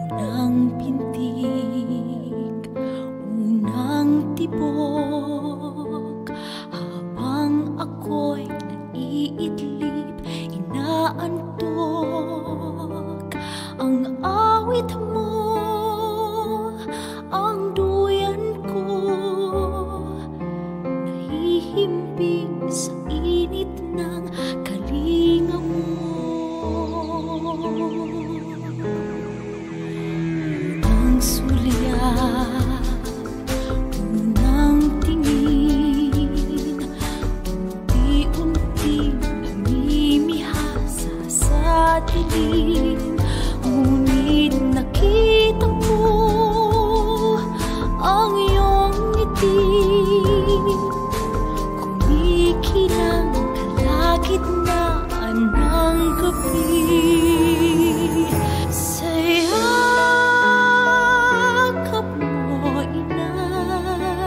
Unang pintig, unang tibok, habang ako'y naiidlip, inaantok ang awit mo, ang duyan ko, nahihimping sa init ng kalinga mo. Unang sulyap, unang tingin, unti-unting namimihasa sa dilim. Ngunit nakita ko ang iyong ngiti, kumikinang kalagitnaan ng gabi. Sayakap mo, inay,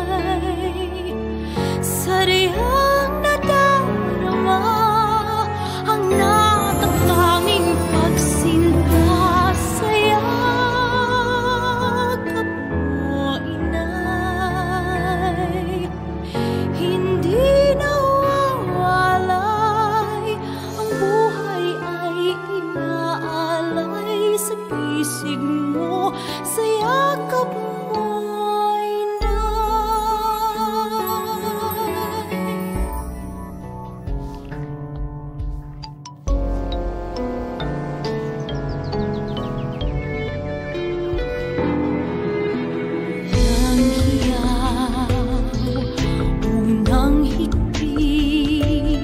sadyang nadarama ang natatanging pagsinta. Sayakap mo, inay, hindi nawawalay, ang buhay ay inaalay sa pisig mo. Sayakap mo, inay. Unang hiyaw, unang higpit,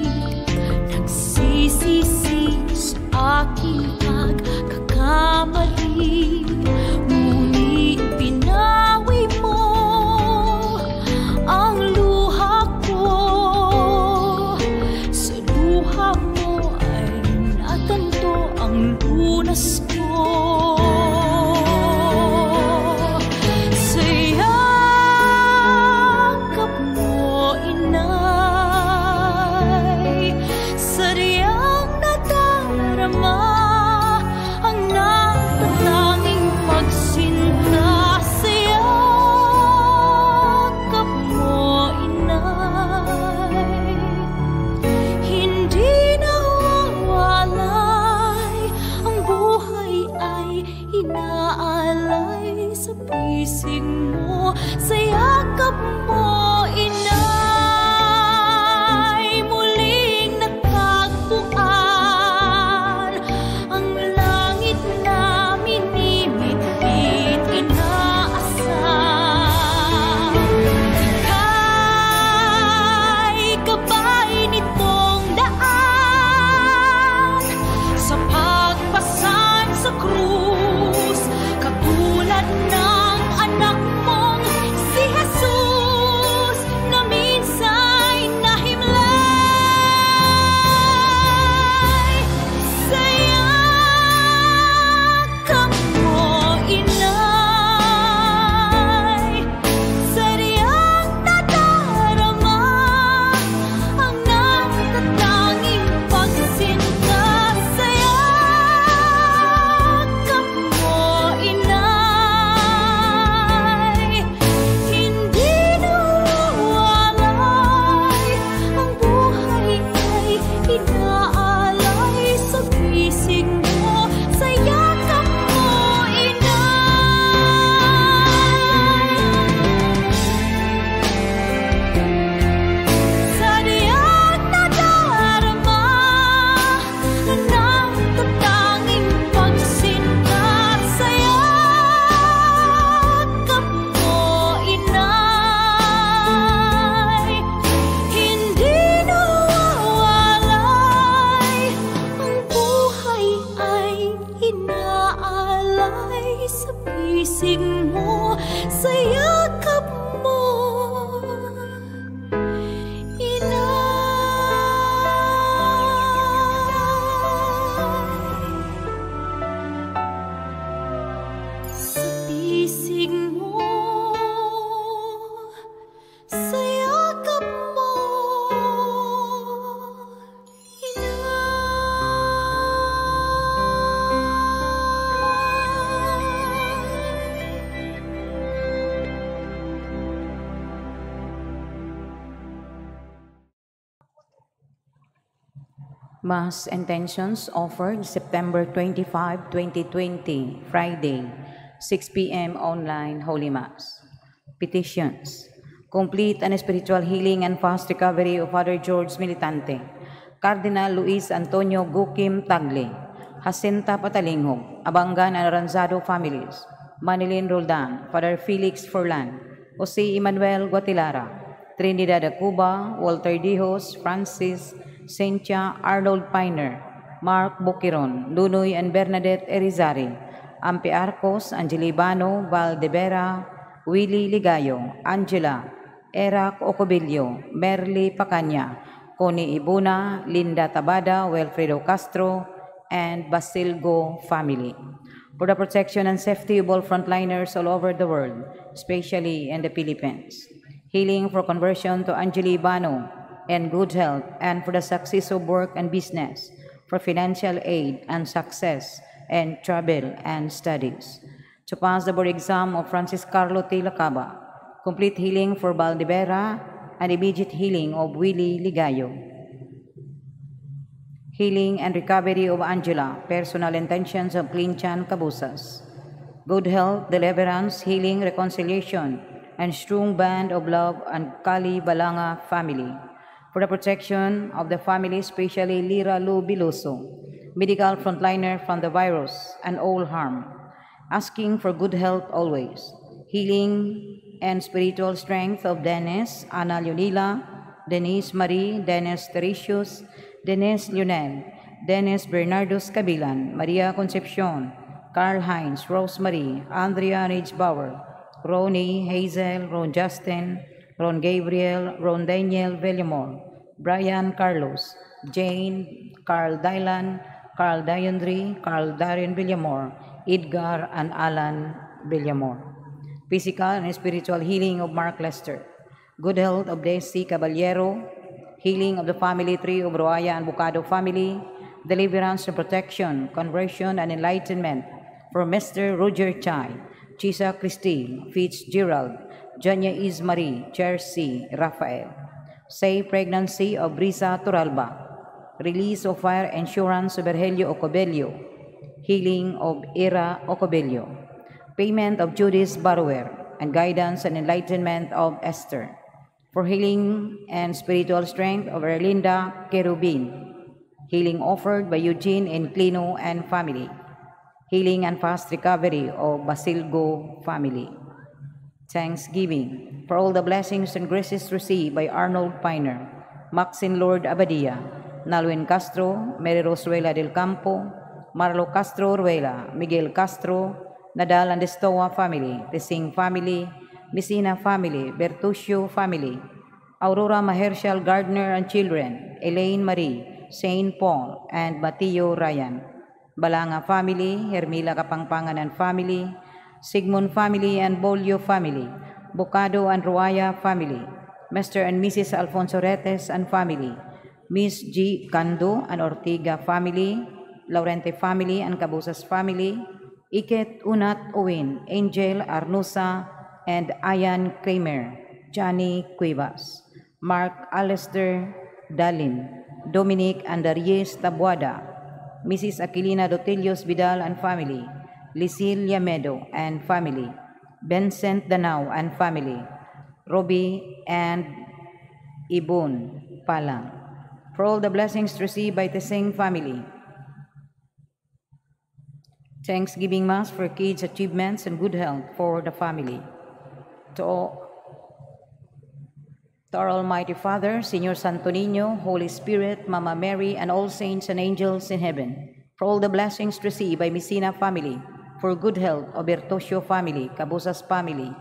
nagsisisi sa aking pagkakamali. Ngunit pinawi mo ang luha ko, sa luha mo ay natanto ang lunas ko. Sayakap mo, inay, sadyang nadarama ang natatanging pagsinta. Sayakap mo, inay, hindi nawawalay, ang buhay ay inaalay sa pisig mo. Sayakap mo, inay, muling natagpuan ang langit na minimit-mit, inaasam. Ika'y gabay nitong daan sa pagpasan sa krus, katulad ng anak mong si Jesus na minsa'y nahimlay. Sayakap mo, inay, sadyang nadarama ang natatanging pagsinta. Sayakap mo, inay, hindi nawawalay, ang buhay ay inaalay sa pisig mo. Sayakap mo, inay, sadyang nadarama ang natatanging pagsinta. Sayakap mo, inay, hindi nawawalay, ang buhay ay inaalay sa pisig mo. Sayakap mo, inay, sa pisig mo. Sayakap mo, inay. Mass intentions offered September 25, 2020, Friday, 6 p.m. online Holy Mass. Petitions. Complete and spiritual healing and fast recovery of Father George Militante, Cardinal Luis Antonio Gukim Tagle, Jacinta Patalingog, Abangan and Aranzado families, Manilin Roldan, Father Felix Furlan, Jose Emmanuel Guatilara, Trinidad Acuba, Walter Dijos, Francis, Cynthia Arnold Piner, Mark Bukiron, Lunoy and Bernadette Erizari, Ampi Arcos, Angeli Bano, Valdevera, Willie Ligayo, Angela, Erac Ocobillo, Merly Pacanya, Connie Ibuna, Linda Tabada, Wilfredo Castro, and Basilgo family. For the protection and safety of all frontliners all over the world, especially in the Philippines. Healing for conversion to Angeli Bano and good health, and for the success of work and business, for financial aid and success, and travel and studies. To pass the board exam of Francis Carlo T. Lacaba, complete healing for Valdevera, and immediate healing of Willie Ligayo. Healing and recovery of Angela, personal intentions of Clinchan Cabusas. Good health, deliverance, healing, reconciliation, and strong band of love and Kali Balanga family. For the protection of the family, especially Lira Lu Biloso, medical frontliner from the virus and all harm. Asking for good health always. Healing and spiritual strength of Dennis, Ana Leonila, Denise Marie, Dennis Teresius, Dennis Lionel, Dennis Bernardos Cabilan, Maria Concepcion, Carl Heinz, Rosemary, Andrea Ridgebauer, Ronnie, Hazel, Ron Justin, Ron Gabriel, Ron Daniel Villamor, Brian Carlos, Jane, Carl Dylan, Carl Diandri, Carl Darian Villamor, Edgar and Alan Villamor. Physical and spiritual healing of Mark Lester. Good health of Desi Caballero. Healing of the family tree of Roaya and Bucado family. Deliverance and protection, conversion and enlightenment for Mr. Roger Chai, Chisa Christine, Fitzgerald, Janya Ismarie, Jersey, Rafael. Safe pregnancy of Brisa Turalba. Release of fire insurance of Virgilio Ocobello. Healing of Ira Ocobello. Payment of Judith Barrower, and guidance and enlightenment of Esther. For healing and spiritual strength of Erlinda Kerubin. Healing offered by Eugene Enclino and family. Healing and fast recovery of Basilgo family. Thanksgiving for all the blessings and graces received by Arnold Piner, Maxine Lord Abadia, Nalwin Castro, Mary Rosuela del Campo, Marlo Castro Ruela, Miguel Castro, Nadal and Estoa family, Tesing family, Messina family, Bertuccio family, Aurora Mahershal Gardner and children, Elaine Marie, Saint Paul, and Mateo Ryan, Balanga family, Hermila Kapangpangan and family, Sigmund family and Bolio family, Bocado and Ruaya family, Mr. and Mrs. Alfonso Retes and family, Miss G. Cando and Ortiga family, Laurente family and Cabusas family, Iket Unat Uwin, Angel Arnusa, and Ayan Kramer, Johnny Cuevas, Mark Alistair Dalin, Dominic Andariez Tabuada, Mrs. Aquilina Dotelios Vidal and family, Lisil Yamedo and family, Vincent Danao and family, Robbie and Ibon Palang. For all the blessings received by the Singh family. Thanksgiving Mass for kids' achievements and good health for the family. To our Almighty Father, Señor Santo Niño, Holy Spirit, Mama Mary, and all saints and angels in heaven. For all the blessings received by Messina family. For good health of Bertosio family, Cabusas family.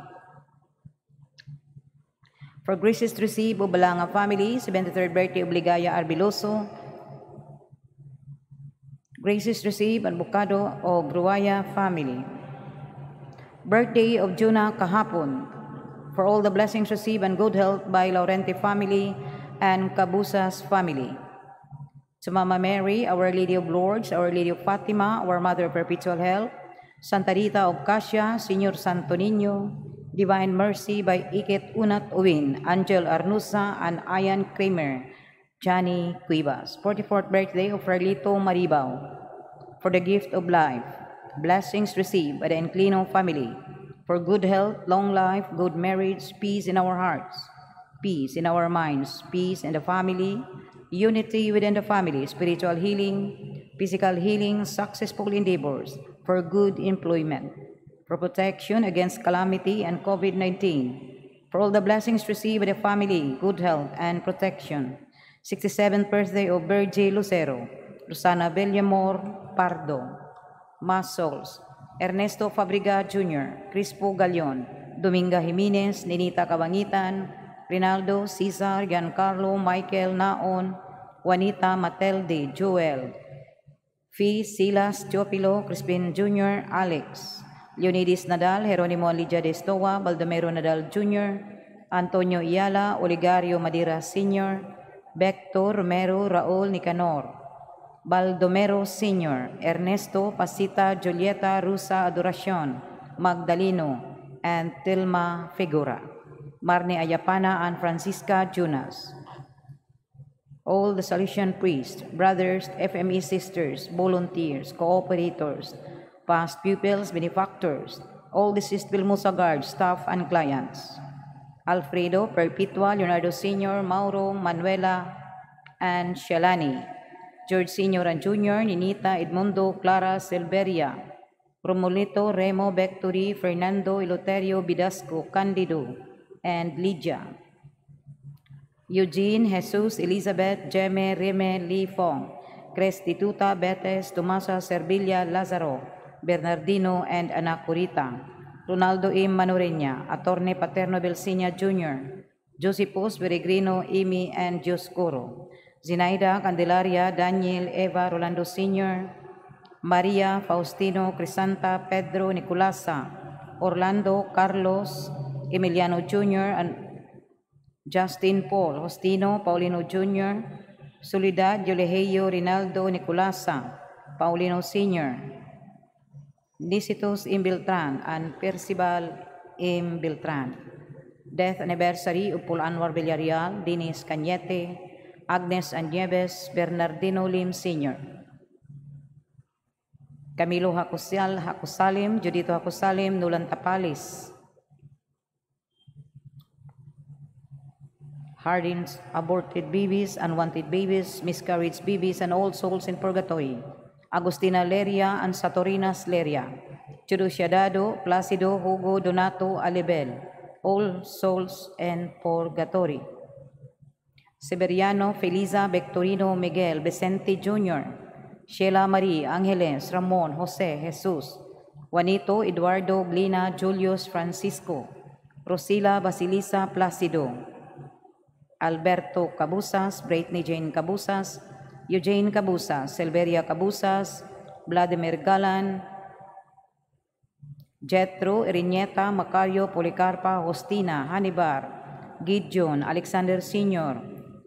For graces received of Balanga family, 73rd birthday of Ligaya Arbiloso. Graces received and Bocado of Gruaya family. Birthday of Juna kahapon. For all the blessings received and good health by Laurente family and Cabusas family. To Mama Mary, Our Lady of Lourdes, Our Lady of Fatima, Our Mother of Perpetual Help, Santa Rita of Casia, Señor Santo Niño, Divine Mercy by Iket Unat Uwin, Angel Arnusa, and Ayan Kramer, Johnny Cuevas. 44th birthday of Carlito Maribao. For the gift of life, blessings received by the Enclino family. For good health, long life, good marriage, peace in our hearts, peace in our minds, peace in the family, unity within the family, spiritual healing, physical healing, successful endeavors, for good employment, for protection against calamity and COVID-19, for all the blessings received by the family, good health and protection. 67th birthday of Virgie Lucero, Rosana Bellamor Pardo, Masols, Ernesto Fabriga Jr., Crispo Galion, Dominga Jimenez, Ninita Cabangitan, Rinaldo, Cesar, Giancarlo, Michael Naon, Juanita Matelde, Joel, Fee, Silas, Teopilo, Crispin Jr., Alex, Leonidas Nadal, Jeronimo Lidia de Estoa, Baldomero Nadal Jr., Antonio Iala, Oligario Madira Sr., Vector Romero, Raul Nicanor, Baldomero Sr., Ernesto Pasita, Julieta Rusa Adoracion, Magdaleno, and Tilma Figura, Marnie Ayapana and Francisca Junas. All the Salesian priests, brothers, FME sisters, volunteers, cooperators, past pupils, benefactors, all deceased Vilmosa Guard, staff, and clients. Alfredo, Perpetua, Leonardo Sr., Mauro, Manuela, and Shalani. George Sr. and Jr., Ninita, Edmundo, Clara, Silveria, Romolito, Remo, Bectori, Fernando, Eloterio, Bidasco, Candido, and Lydia. Eugene, Jesus, Elizabeth, Jeme, Reme, Lee Fong, Crestituta, Betes, Tomasa, Servilia, Lazaro, Bernardino, and Anacorita. Ronaldo M. Manureña, Attorney Paterno Belsinia Jr., Josepos, Peregrino, Amy, and Dioscoro. Zinaida, Candelaria, Daniel, Eva, Rolando Sr., Maria, Faustino, Crisanta, Pedro, Nicolasa, Orlando, Carlos, Emiliano Jr., and Justin Paul, Hostino, Paulino Jr., Soledad, Yoleheyo, Rinaldo, Nicolasa, Paulino Sr., Nicitos M. Beltran, and Percival M. Beltran. Death anniversary of Paul Anwar Villarreal, Dennis Cañete, Agnes Nieves, Bernardino Lim Sr., Camilo Hakusalim, Judito Hakusalim, Nulan Tapalis, Hardins, aborted babies, unwanted babies, miscarriage babies, and all souls in purgatory. Agustina Leria and Satorinas Leria. Churucia Dado, Placido, Hugo, Donato, Alibel, all souls in purgatory. Severiano, Felisa, Victorino, Miguel, Vicente Jr., Sheila Marie, Angeles, Ramon, Jose, Jesus, Juanito, Eduardo, Glina, Julius, Francisco, Rosila, Basilisa, Placido, Alberto Cabusas, Brittany Jane Cabusas, Eugene Cabusas, Silveria Cabusas, Vladimir Galan, Jetro, Iriñeta, Macario, Policarpa, Hostina, Hanibar, Gideon, Alexander Sr.,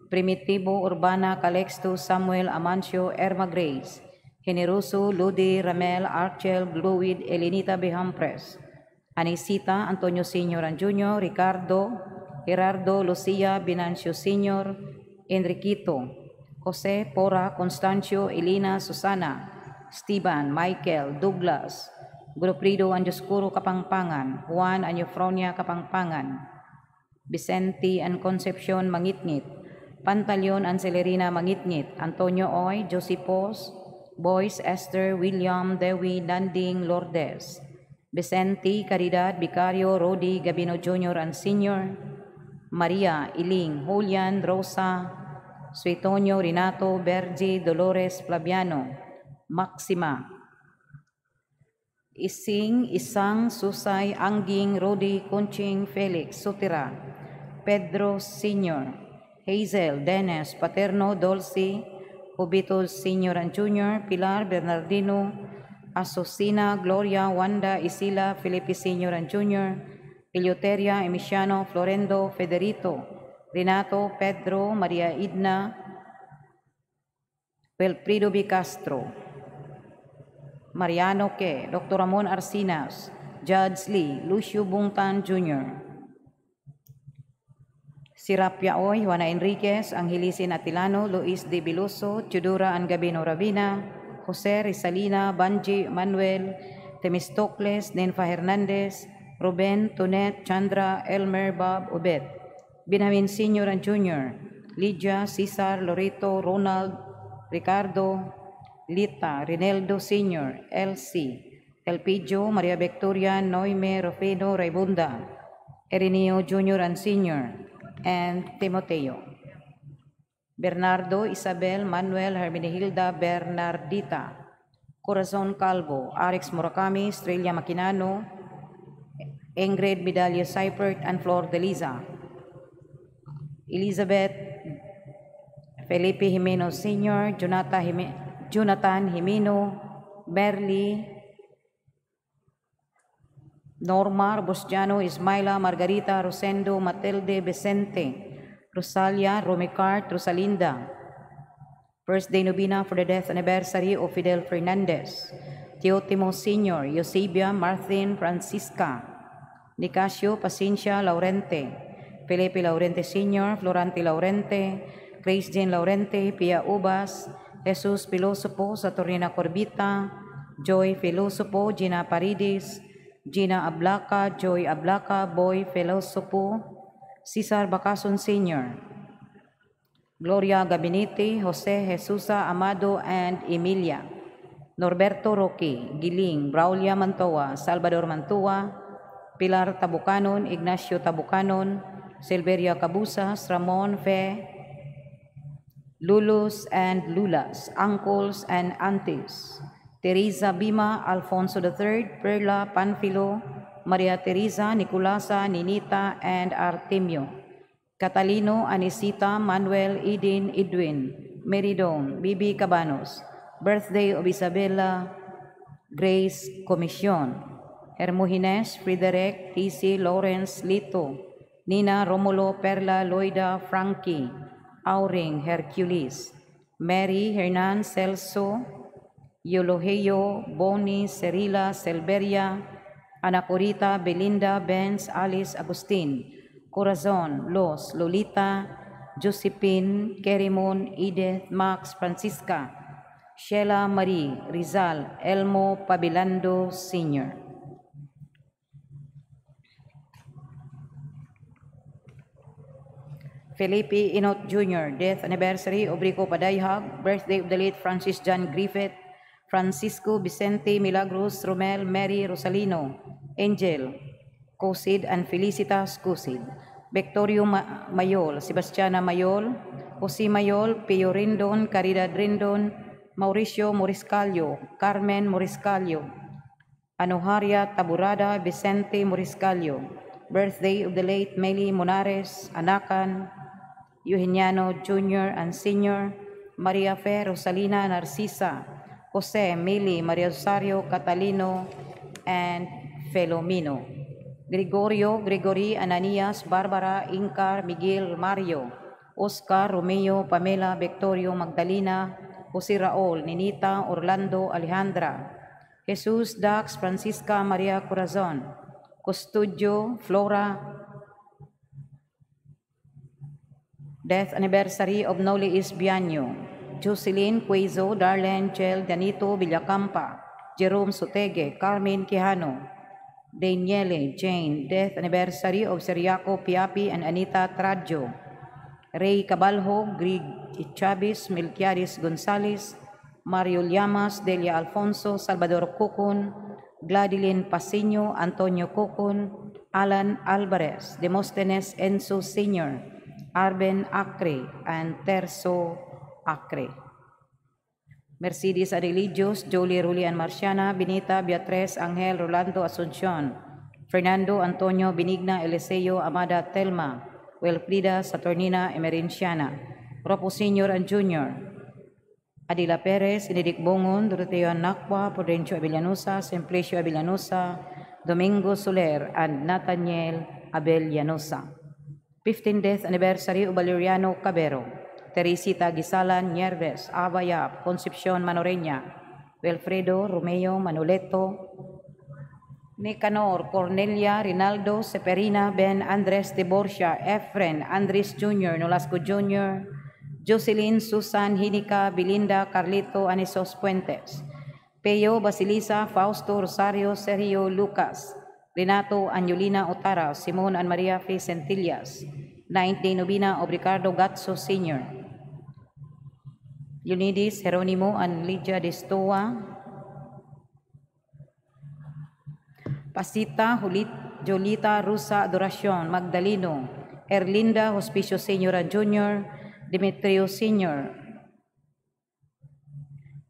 Primitivo, Urbana, Calexto, Samuel, Amancio, Erma Grace, Generoso, Ludi, Ramel, Archel, Bluid, Elenita Behampres, Anisita, Antonio Sr. and Jr., Ricardo, Gerardo, Lucia, Binancio Sr., Enriquito, Jose, Pora, Constancio, Elena, Susana, Steven, Michael, Douglas, Gruprido and Dioscuro Kapangpangan, Juan and Eufronia Kapangpangan, Vicente and Concepcion Mangitngit, Pantaleon and Celerina Mangitngit, Antonio Oy, Josipos, Boyce, Esther, William, Dewi, Danding, Lourdes, Vicente, Caridad, Vicario, Rodi, Gabino Jr. and Sr., Maria, Iling, Julian, Rosa, Suetonio, Renato, Bergi, Dolores, Flaviano, Maxima, Ising, Isang, Susay, Angging, Rodi, Conching, Felix, Sotira, Pedro Sr., Hazel, Dennis, Paterno, Dulce, Hubitos Sr. and Jr., Pilar, Bernardino, Asusina, Gloria, Wanda, Isila, Felipe Sr. and Jr., Eleuteria, Emiciano, Florendo, Federito, Renato, Pedro, Maria Idna, Wilfrido B. Castro, Mariano Ke, Dr. Ramon Arcinas, Judge Lee, Lucio Bungtan Jr., Sirapia Oy, Juana Enriquez, Angelisin Atilano, Luis de Biloso, Chudura Angabino Rabina, Jose Rizalina, Banji Manuel, Temistocles, Nenfa Hernandez, Ruben, Tonet, Chandra, Elmer, Bob, Obed, Benjamin Sr. and Jr., Lydia, Cesar, Lorito, Ronald, Ricardo, Lita, Rinaldo Sr., LC, Elpidio, Maria Victoria, Noime, Rufino, Raibunda, Erineo Jr. and Sr., and Timoteo. Bernardo, Isabel, Manuel, Hermenegilda, Bernardita, Corazon Calvo, Arix Murakami, Estrella Maquinano, Ingrid Medallo Seipert, and Flor de Liza. Elizabeth, Felipe Jimeno Sr., Jonathan Jimeno, Berly, Norma, Bosjano, Ismaila, Margarita, Rosendo, Matilde, Vicente, Rosalia, Romicart, Rosalinda. First day novena for the death anniversary of Fidel Fernandez, Teotimo Sr., Eusebia, Martin, Francisca, Nicasio, Paciencia, Laurente, Felipe Laurente Sr., Florante Laurente, Grace Jane Laurente, Pia Ubas, Jesus Pilosopo, Saturnina Corbita, Joy Filosopo, Gina Paridis, Gina Ablaca, Joy Ablaca, Boy Filosopo, Cesar Bacason Sr., Gloria Gabinete, Jose Jesusa Amado, and Emilia, Norberto Roque, Giling, Braulia Mantoa, Salvador Mantua, Pilar Tabucanon, Ignacio Tabucanon, Silveria Cabusas, Ramon Fe, Lulus and Lulas, uncles and aunties, Teresa Bima, Alfonso III, Perla, Panfilo, Maria Teresa, Nicolasa, Ninita, and Artemio, Catalino, Anisita, Manuel, Edin, Edwin, Meridon, Bibi Cabanos, birthday of Isabella, Grace Comisión, Hermogines, Frederick, TC, Lawrence, Lito, Nina, Romulo, Perla, Loida, Frankie, Auring, Hercules, Mary, Hernan, Celso, Eulogio, Boni, Cerila, Selveria, Ana Corita, Belinda, Benz, Alice, Agustin, Corazon, Los, Lolita, Josephine, Kerimon, Edith, Max, Francisca, Sheila Marie, Rizal, Elmo Pabilando Sr. Felipe Inot Jr., death anniversary of Rico Padayhag, birthday of the late Francis John Griffith, Francisco Vicente Milagros, Romel, Mary Rosalino, Angel, Cosid, and Felicitas Cosid, Victorio Mayol, Sebastiana Mayol, Jose Mayol, Pio Rindon, Caridad Rindon, Mauricio Moriscallo, Carmen Moriscallo, Anuharia Taburada, Vicente Moriscallo, birthday of the late Meli Monares, Anakan, Eugeniano Jr. and Sr., Maria Fe, Rosalina Narcisa, Jose, Meli, Maria Rosario, Catalino, and Felomino, Gregorio, Gregory, Ananias, Barbara, Incar, Miguel, Mario, Oscar, Romeo, Pamela, Victorio, Magdalena, Jose Raul, Ninita, Orlando, Alejandra, Jesus, Dax, Francisca, Maria Corazon, Custodio, Flora. Death anniversary of Noli Isbiano, Jocelyn Cuezo, Darlene Chel, Danito Villacampa, Jerome Sotege, Carmen Quijano, Daniele Jane. Death anniversary of Seriaco Piapi and Anita Trajo, Ray Cabalho, Greg Chavez, Melquiades Gonzalez, Mario Llamas, Delia Alfonso, Salvador Cocon, Gladilyn Pasino, Antonio Cocon, Alan Alvarez, Demosthenes Enzo Sr., Arben Acre, and Terso Acre. Mercedes Adeligios, Jolie Rulian Marciana, Benita Beatriz Angel Rolando Asuncion, Fernando Antonio Benigna Eliseo Amada Telma, Wilfrida Saturnina Emerenciana, Ropo Sr. and Jr., Adila Perez, Inidik Bongon, Doroteo Nakwa, Prudencio Abellanosa, Simplicio Abellanosa, Domingo Soler, and Nathaniel Abellanosa. 15th death anniversary of Valeriano Cabero, Teresita Gisalan Nierves, Avayap, Concepcion Manoreña, Wilfredo Romeo Manuleto, Nicanor, Cornelia, Rinaldo, Seperina, Ben, Andres de Borja, Efren, Andres Jr., Nolasco Jr., Jocelyn, Susan, Hinica, Belinda, Carlito, Anisos Puentes, Peyo, Basilisa, Fausto, Rosario, Sergio, Lucas, Renato, Angelina Otara, Simon and Maria F. Centillas, 9th day Novena of Ricardo Gatso Sr., Leonidas, Jeronimo, and Lydia Destoa, Pasita, Jolita, Rusa, Adoracion, Magdaleno, Erlinda, Hospicio Senior and Junior, Demetrio Sr.,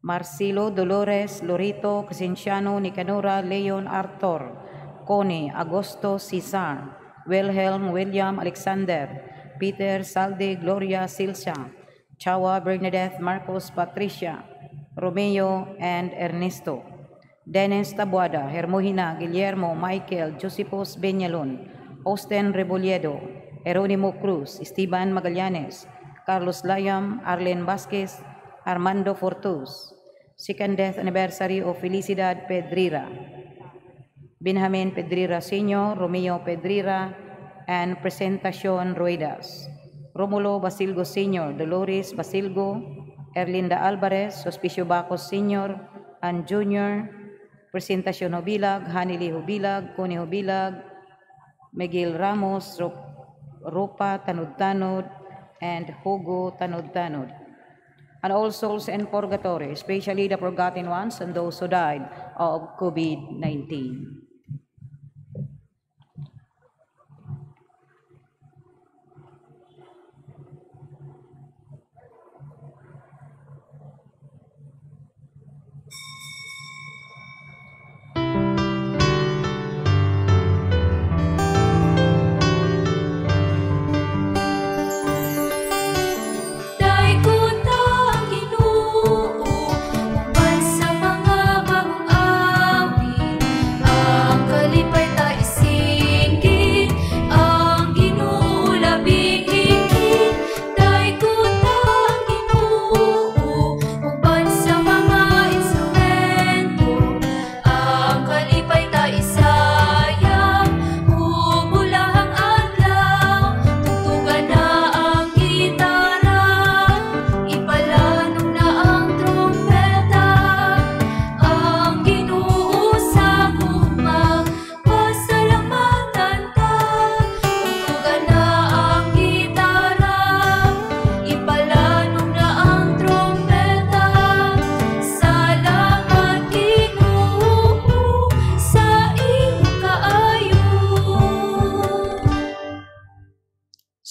Marcelo, Dolores, Lorito, Crescenciano, Nicanora, Leon, Arthur, Cone, Agosto, Cesar, Wilhelm, William, Alexander, Peter, Salde, Gloria, Silsa, Chawa, Bernadette, Marcos, Patricia, Romeo, and Ernesto, Dennis Tabuada, Hermogina, Guillermo, Michael, Josepos Beñalon, Austin Rebolledo, Jeronimo Cruz, Esteban Magallanes, Carlos Layam, Arlen Vasquez, Armando Fortus. Second death anniversary of Felicidad Pedrira, Benjamin Pedrira Sr., Romeo Pedrira, and Presentacion Ruedas. Romulo Basilgo Sr., Dolores Basilgo, Erlinda Alvarez, Hospicio Bacos Sr. and Jr., Presentacion Hubilag, Hanili Hubilag, Cone Hubilag, Miguel Ramos, Ropa Tanud-Tanud, and Hugo Tanud-Tanud. And all souls in purgatory, especially the forgotten ones and those who died of COVID-19.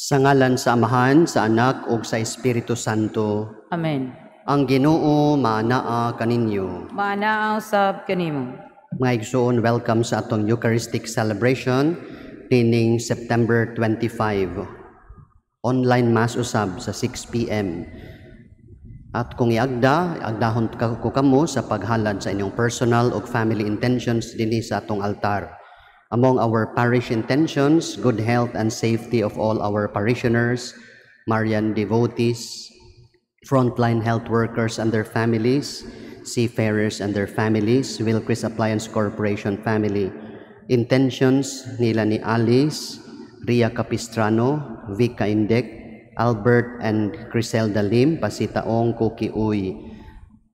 Sa ngalan sa Amahan, sa Anak, ug sa Espiritu Santo. Amen. Ang Ginoo maanaa kaninyo. Maanaaw sab kanimo. Mga igsoon, welcome sa atong Eucharistic celebration tining September 25. Online Mass usab sa 6 p.m. At kung agdahon ko kamo sa paghalad sa inyong personal ug family intentions dinhi sa atong altar. Among our parish intentions, good health and safety of all our parishioners, Marian devotees, frontline health workers and their families, seafarers and their families, Wilkris Appliance Corporation family. Intentions nila ni Alice, Ria Capistrano, Vika Indek, Albert and Criselda Lim, Pasitaong Cookie Uy,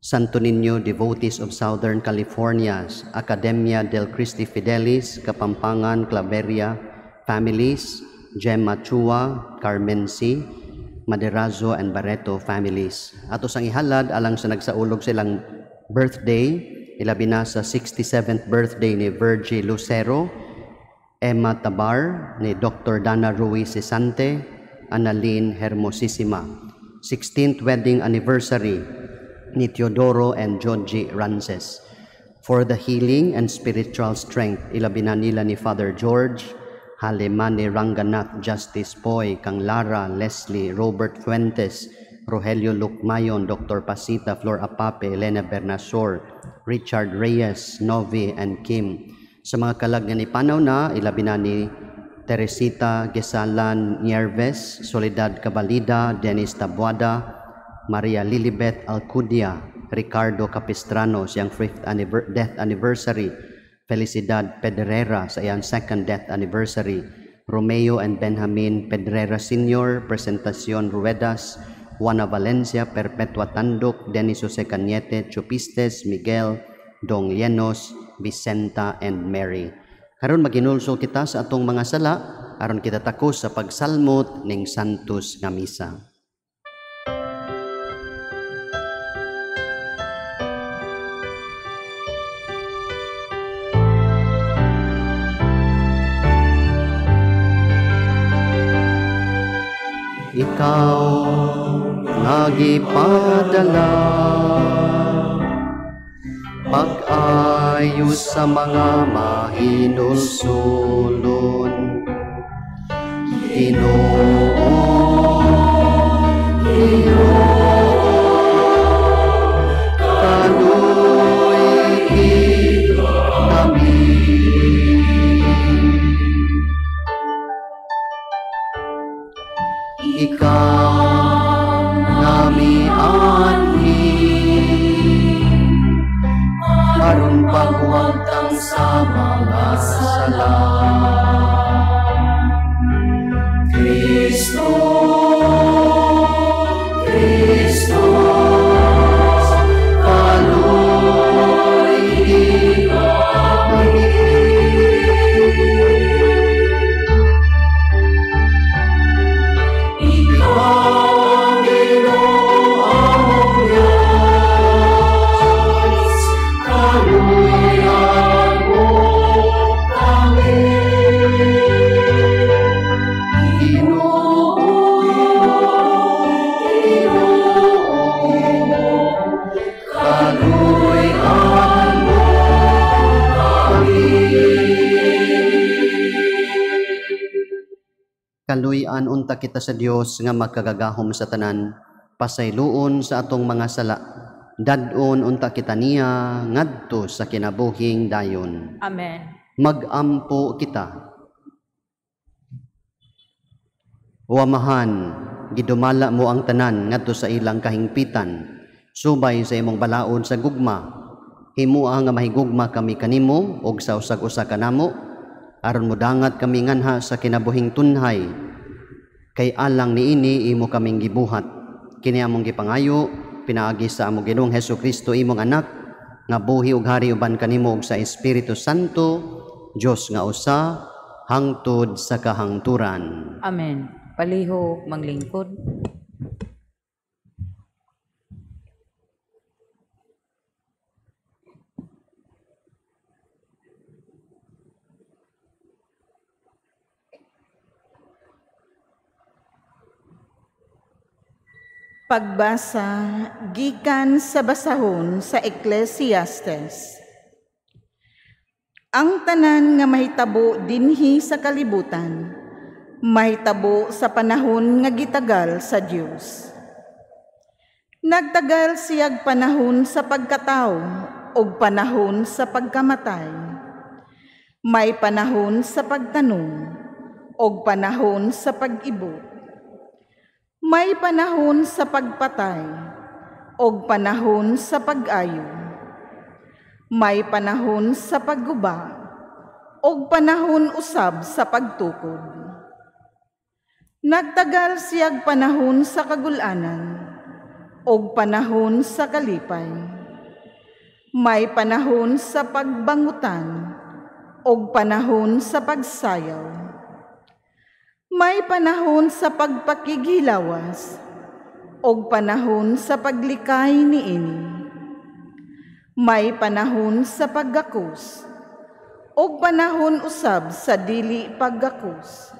Santo Niño devotees of Southern California, Academia del Cristi Fidelis, Kapampangan, Claveria families, Gemma Chua, Carmen C, Maderazo and Barreto families. Ato sang ihalad alang sa nagsaulog silang birthday, ilabi na sa 67th birthday ni Virgie Lucero, Emma Tabar, ni Dr. Dana Ruiz Sisante, Annalyn Hermosissima. 16th wedding anniversary ni Teodoro and Georgie Rances. For the healing and spiritual strength, ilabi na nila ni Father George, Halemane Ranganath Justice Poy, Kang Lara, Leslie, Robert Fuentes, Rogelio Lucmayon, Dr. Pasita, Flor Apape, Elena Bernasor, Richard Reyes, Novi, and Kim. Sa mga kalag nga ni panaw na, ilabi na ni Teresita Gesalan Nierves, Soledad Cabalida, Dennis Tabuada, Maria Lilibet Alcudia, Ricardo Capistrano, siyang 5th death anniversary, Felicidad Pedrera sa iyang second death anniversary. Romeo and Benjamin Pedrera Sr., Presentacion Ruedas, Juana Valencia, Perpetua Tanduk, Denis Jose Cañete, Chupistes, Miguel, Dong Llenos, Vicenta, and Mary. Karon maginulso kita sa atong mga sala, aron kita takos sa pagsalmot ning Santos nga misa. Ikaw nagipadala pag-ayos sa mga mahinulsulon. Ginoo, kaluy kami. Ikaw nami anhin, aron pagwagtang sa mga sala. Kristo, Kristus, kaluy kami. Kaluy-an unta kita sa Dios nga magkagagahom sa tanan, pasayloon sa atong mga sala, dadon unta kita niya ngadto sa kinabuhing dayon. Amen. Magampo kita. Wamahan, gidumala mo ang tanan ngadto sa ilang kahingpitan, subay sa imong balaod sa gugma. Himua nga mahigugma kami kanimo og sa usag-usa kanamo, aron mudangat kami nganha sa kinabuhing tunhay. Kay alang niini imo kaming gibuhat. Kini among gipangayo pinaagi sa among Ginoong Hesukristo imong anak, nga buhi ug hari uban kanimo ug sa Espiritu Santo, Dios nga usa hangtod sa kahangturan. Amen. Palihog manglingkod. Pagbasa gikan sa basahon sa Ecclesiastes. Ang tanan nga mahitabo dinhi sa kalibutan, mahitabo sa panahon nga gitagal sa Dios. Nagtagal siyag panahon sa pagkatao ug panahon sa pagkamatay. May panahon sa pagtanong ug panahon sa pag-ibot. May panahon sa pagpatay ug panahon sa pag-ayo. May panahon sa pagguba ug panahon usab sa pagtukod. Nagtagal siyag panahon sa kagulanan ug panahon sa kalipay. May panahon sa pagbangutan ug panahon sa pagsayaw. May panahon sa pagpakighilawas ug panahon sa paglikay niini. May panahon sa paggakos ug panahon usab sa dili paggakos.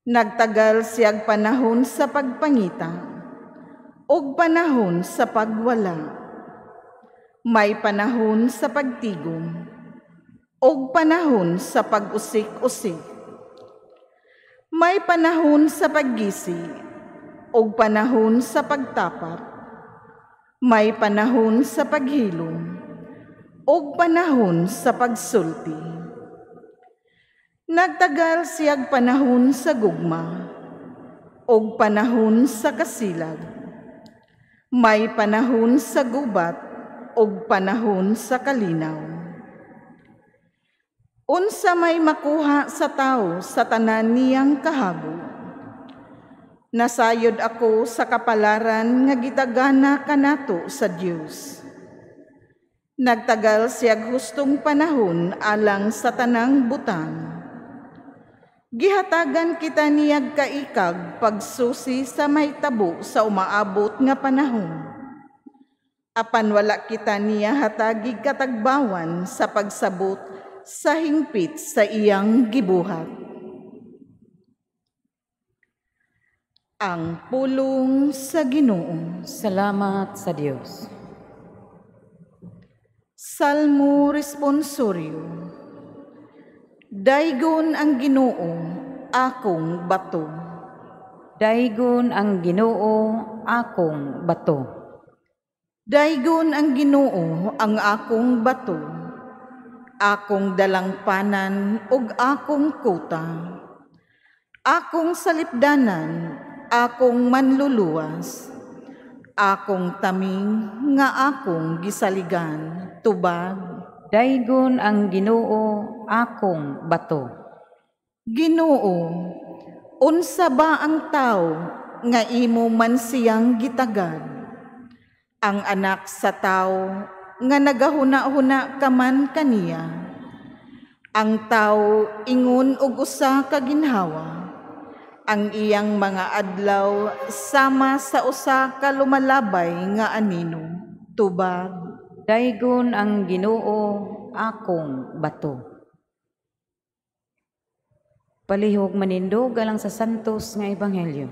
Nagtagal siyag panahon sa pagpangita ug panahon sa pagwala. May panahon sa pagtigom ug panahon sa pag-usik-usik. May panahon sa paggisi ug panahon sa pagtapat. May panahon sa paghilom ug panahon sa pagsulti. Nagtagal siyag panahon sa gugma ug panahon sa kasilag. May panahon sa gubat ug panahon sa kalinaw. Unsa may makuha sa tao sa tanan niyang kahago. Nasayod ako sa kapalaran nga gitagana kanato sa Dios. Nagtagal siyag hustong panahon alang sa tanang butang. Gihatagan kita niyag kaikag pagsusi sa mahitabo sa umaabot nga panahon. Apan wala kita niya hatagig katagbawan sa pagsabot sa hingpit sa iyang gibuhat. Ang pulong sa Ginoo. Salamat sa Dios. Salmo responsorio. Daygon ang Ginoo, akong bato. Daygon ang Ginoo, akong bato. Daygon ang Ginoo, ang akong bato. Akong dalangpanan ug akong kuta. Akong salipdanan, akong manluluwas. Akong taming nga akong gisaligan, tubag. Daygon ang Ginoo, akong bato. Ginoo, unsa ba ang tao nga imo man siyang gitagad? Ang anak sa tao nga nagahuna-huna ka man kaniya. Ang tao ingon og usa ka ginhawa. Ang iyang mga adlaw sama sa usa ka lumalabay nga anino, tubag. Daygon ang Ginoo, akong bato. Palihog manindog alang sa santos nga ebanghelyo.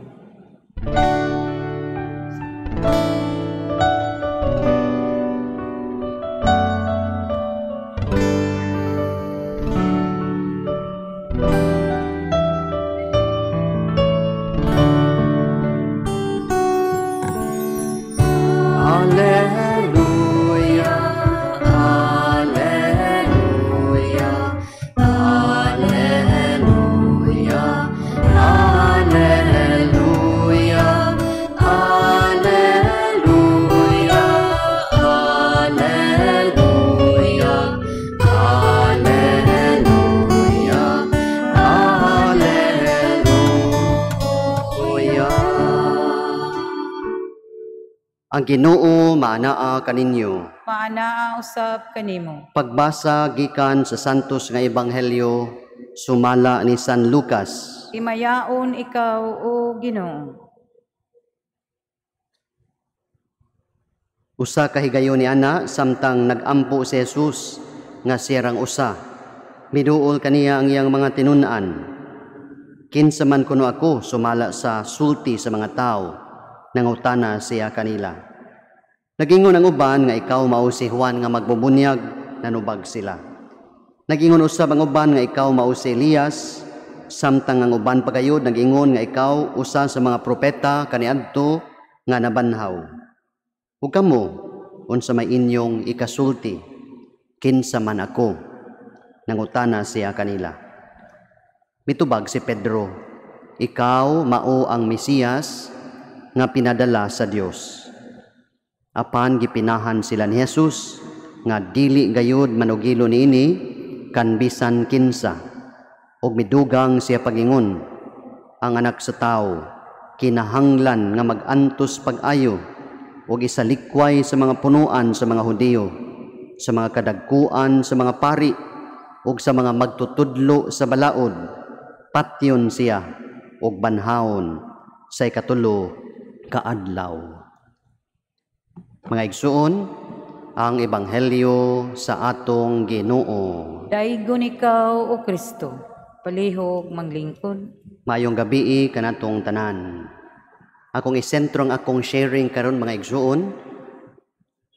Ang Ginoo maanaa kaninyo. Maanaa usab kanimo. Pagbasa gikan sa santos nga ebanghelyo sumala ni San Lucas. Imayaon ikaw, o Ginoo. Usa ka higayon ni ana samtang nagampo si Jesus nga siyang usa. Miduol kaniya ang iyang mga tinun-an. Kinsa man kuno ako sumala sa sulti sa mga tao, nangutana siya kanila. Nagingon ang uban nga ikaw mao si Juan nga magbubunyag, nanubag sila. Nagingon usab ang uban nga ikaw mao si Elias, samtang ang uban pagayod nagingon nga ikaw usa sa mga propeta kaniadto nga nabanhaw. Ug kamo unsa may inyong ikasulti, kinsa man ako? Nangutana siya kanila. Mitubag si Pedro, ikaw mao ang Mesiyas nga pinadala sa Dios. Apan gipinahan sila ni Jesus nga dili gayud manugilo niini kan bisan kinsa. Og midugang siya pagingon, ang anak sa tao kinahanglan nga magantos pag-ayo og isalikway sa mga punuan sa mga Hudiyo, sa mga kadagkuan sa mga pari ug sa mga magtutudlo sa balaod. Patyon siya og banhaon sa ikatulo kaadlaw. Mga igsuon, ang ebanghelyo sa atong Ginoo. Daygon ikaw, o Kristo. Palihog manglingkod. Mayong gabi kanatong tanan. Akong isentro ang akong sharing karon mga igsuon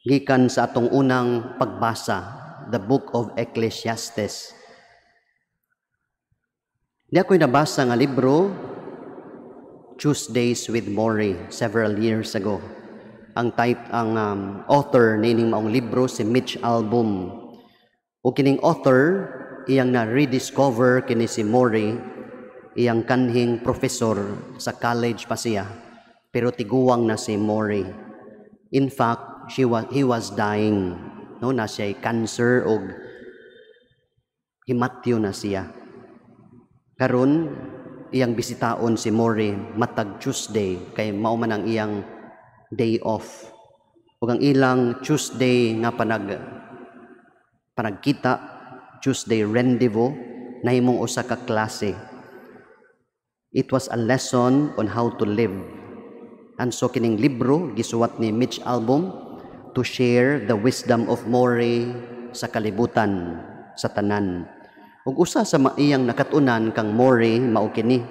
gikan sa atong unang pagbasa, the book of Ecclesiastes. Di ako'y nabasa nga libro, Tuesdays with Morrie, several years ago. Ang author nining maong libro si Mitch Albom. O kining author, iyang na-rediscover kini si Morrie, iyang kanhing professor sa college pa siya, pero tiguwang na si Morrie. In fact, he was dying. No, na siya'y cancer o himatyo na siya. Karon iyang bisitaon si Mori matag Tuesday kay mao man ang iyang day off. Ug ang ilang Tuesday nga panagkita, Tuesday rendezvous, nahimong usa ka klase. It was a lesson on how to live. And so kining libro gisuwat ni Mitch Albom to share the wisdom of Mori sa kalibutan sa tanan. Ug usa sa iyang nakatunan kang Mori mao kini.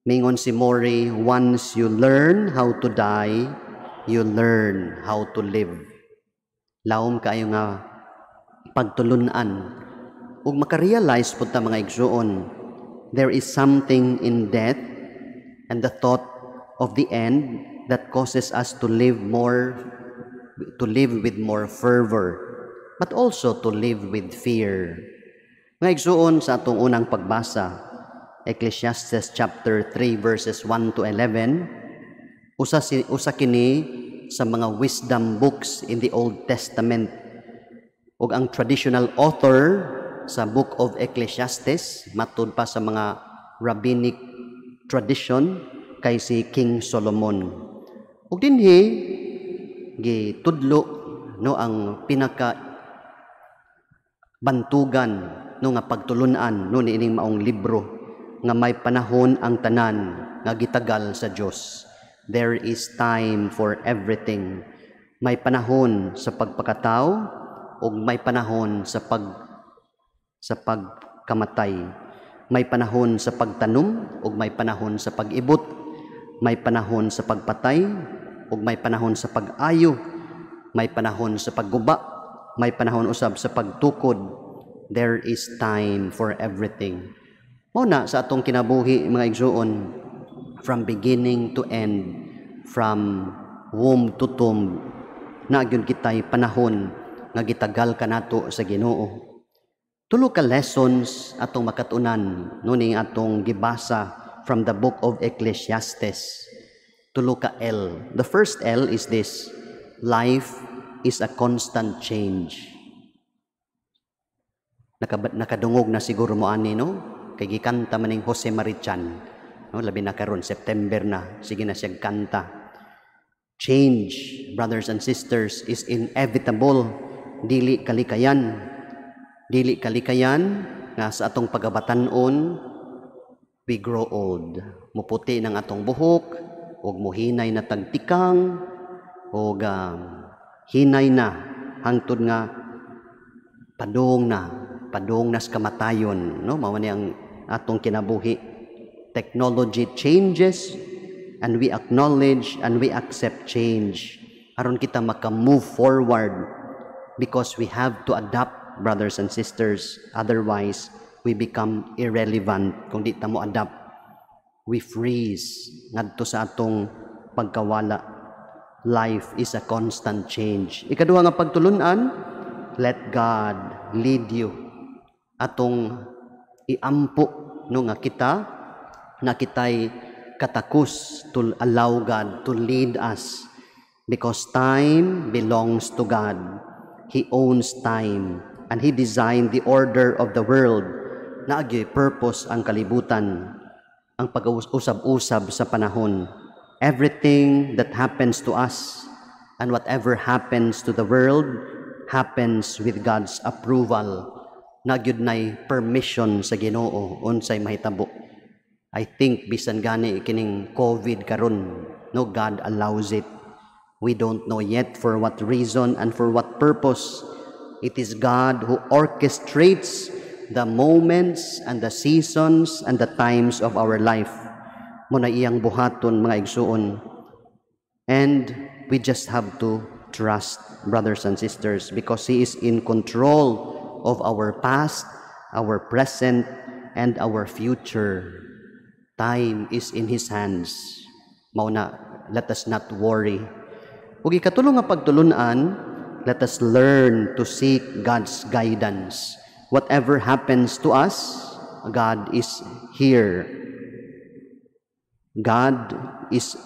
Mingon si Mori, once you learn how to die, you learn how to live. Laom kayo nga pagtulunan. Ug makarealize pud ta mga igsuon, there is something in death and the thought of the end that causes us to live with more fervor, but also to live with fear. Mga igsuon sa atong unang pagbasa, Ecclesiastes chapter 3 verses 1 to 11, usa kini sa mga wisdom books in the Old Testament. Ug ang traditional author sa Book of Ecclesiastes, matud pa sa mga rabbinic tradition, kay si King Solomon. Ug dinhi gitudlo no ang pinaka bantugan no nga pagtulunan no niining maong libro nga may panahon ang tanan nga gitagal sa Dios. There is time for everything. May panahon sa pagpakatao ug may panahon sa pagkamatay. May panahon sa pagtanom ug may panahon sa pag-ibot. May panahon sa pagpatay ug may panahon sa pag-ayo. May panahon sa pagguba, may panahon usab sa pagtukod. There is time for everything. Mao na sa atong kinabuhi mga igsuon, from beginning to end, from womb to tomb, na gyud kitay panahon nga gitagal kanato sa Ginoo. Tulo ka lessons atong makatunan no ning atong gibasa from the book of Ecclesiastes. Tulo ka L. The first L is this: life is a constant change. Nakadungog na siguro mo ani no? Kay gikanta man ning Jose Marichan. No, labi na karon September na, sige na siya kanta. Change, brothers and sisters, is inevitable. Dili kalikayan. Dili kalikayan nga sa atong pagabatanon, we grow old. Muputi ng atong buhok, og muhinay na tagtikang, og hinay na hangtod nga padung na sa kamatayon, no? Mao ni ang atong kinabuhi. Technology changes and we acknowledge and we accept change. Aron kita maka-move forward because we have to adapt, brothers and sisters. Otherwise, we become irrelevant kung di ta mo adapt. We freeze ngadto sa atong pagkawala. Life is a constant change. Ikaduha nga pagtulunan, let God lead you. Atong iampo no nga kitay katakus to allow God to lead us, because time belongs to God. He owns time and He designed the order of the world. Naagyo'y purpose ang kalibutan, ang pag-usab-usab sa panahon. Everything that happens to us and whatever happens to the world happens with God's approval. Nagyud nay permission sa Ginoo unsay mahitabo. I think bisan gani kining COVID karon, no, God allows it. We don't know yet for what reason and for what purpose. It is God who orchestrates the moments and the seasons and the times of our life. Muna iyang buhaton mga igsuon. And we just have to trust, brothers and sisters, because He is in control of our past, our present, and our future. Time is in His hands. Mauna, let us not worry. Ug ikatulong nga pagtulunan, let us learn to seek God's guidance. Whatever happens to us, God is here. God is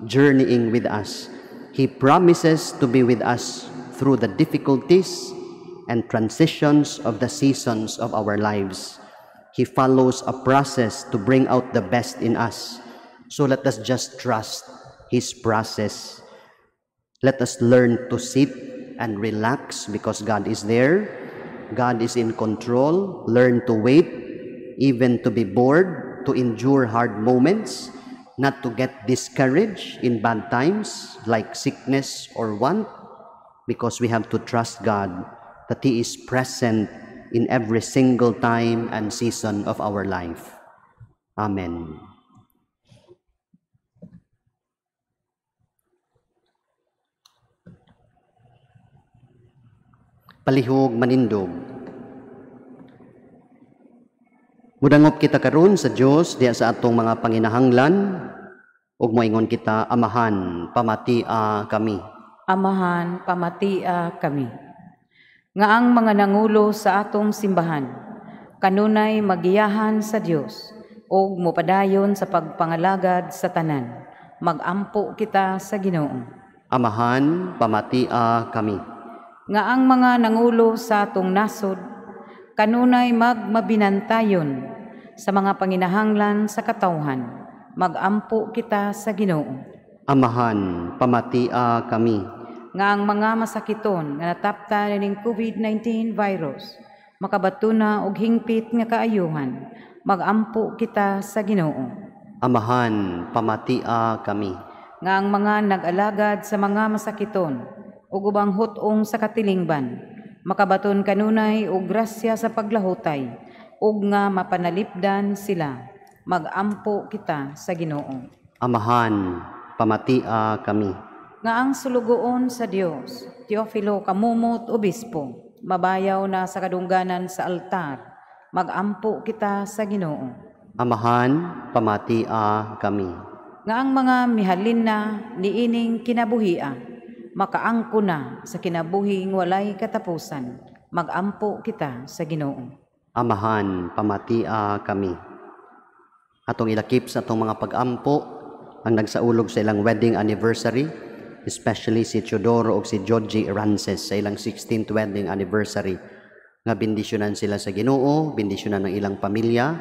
journeying with us. He promises to be with us through the difficulties, and transitions of the seasons of our lives. He follows a process to bring out the best in us. So let us just trust His process. Let us learn to sit and relax because God is there. God is in control. Learn to wait, even to be bored, to endure hard moments, not to get discouraged in bad times like sickness or want, because we have to trust God that He is present in every single time and season of our life. Amen. Palihog manindog. Mudangop kita karon sa Dios diya sa atong mga panginahanglan ug moingon kita, Amahan, pamatia kami. Amahan, pamatia kami. Nga ang mga nangulo sa atong simbahan, kanunay magiyahan sa Dios ug mopadayon sa pagpangalagad sa tanan. Magampo kita sa Ginoo. Amahan, pamatia kami. Nga ang mga nangulo sa atong nasod, kanunay magmabinantayon sa mga panginahanglan sa katawhan. Magampo kita sa Ginoo. Amahan, pamatia kami. Nga ang mga masakiton nga nataptan ning COVID-19 virus, makabatuna og hingpit nga kaayuhan, magampo kita sa Ginoo. Amahan, pamatia kami. Nga ang mga nag-alagad sa mga masakiton ug ubang hutong sa katilingban, makabaton kanunay og grasya sa paglahutay ug nga mapanalipdan sila, magampo kita sa Ginoo. Amahan, pamatia kami. Nga ang sulugoon sa Dios, Teofilo Kamumot Obispo, mabayaw na sa kadungganan sa altar, magampo kita sa Ginoo. Amahan, pamatia kami. Nga ang mga mihalin na niining kinabuhia, makaangko na sa kinabuhing walay katapusan, magampo kita sa Ginoo. Amahan, pamatia kami. Atong ilakip sa atong mga pag-ampo ang nagsaulog sa ilang wedding anniversary, especially si Teodoro o si Georgie Arances sa ilang 16th wedding anniversary. Nga bendisyonan sila sa Ginoo, bendisyonan ng ilang pamilya,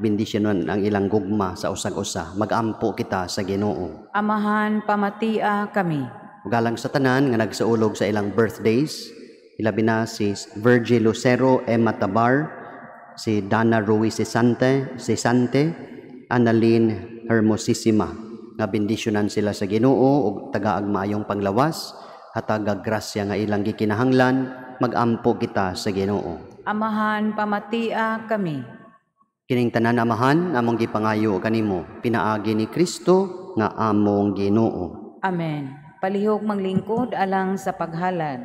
bendisyonan ang ilang gugma sa usag-usa. Magampo kita sa Ginoo. Amahan, pamatia kami. Galang sa tanan nga nagsaulog sa ilang birthdays, ilabi na si Virgil Lucero Emma Tabar, si Dana Ruiz Sisante, Annalyn Hermosissima. Nga bendisyonan sila sa Ginoo ug tagaag maayong panglawas, hatag grasya nga ilang gikinahanglan, magampo kita sa Ginoo. Amahan, pamatia kami. Kining tanan, Amahan, among gipangayo kanimo, pinaagi ni Kristo nga among Ginoo. Amen. Palihog manglingkod alang sa paghalad.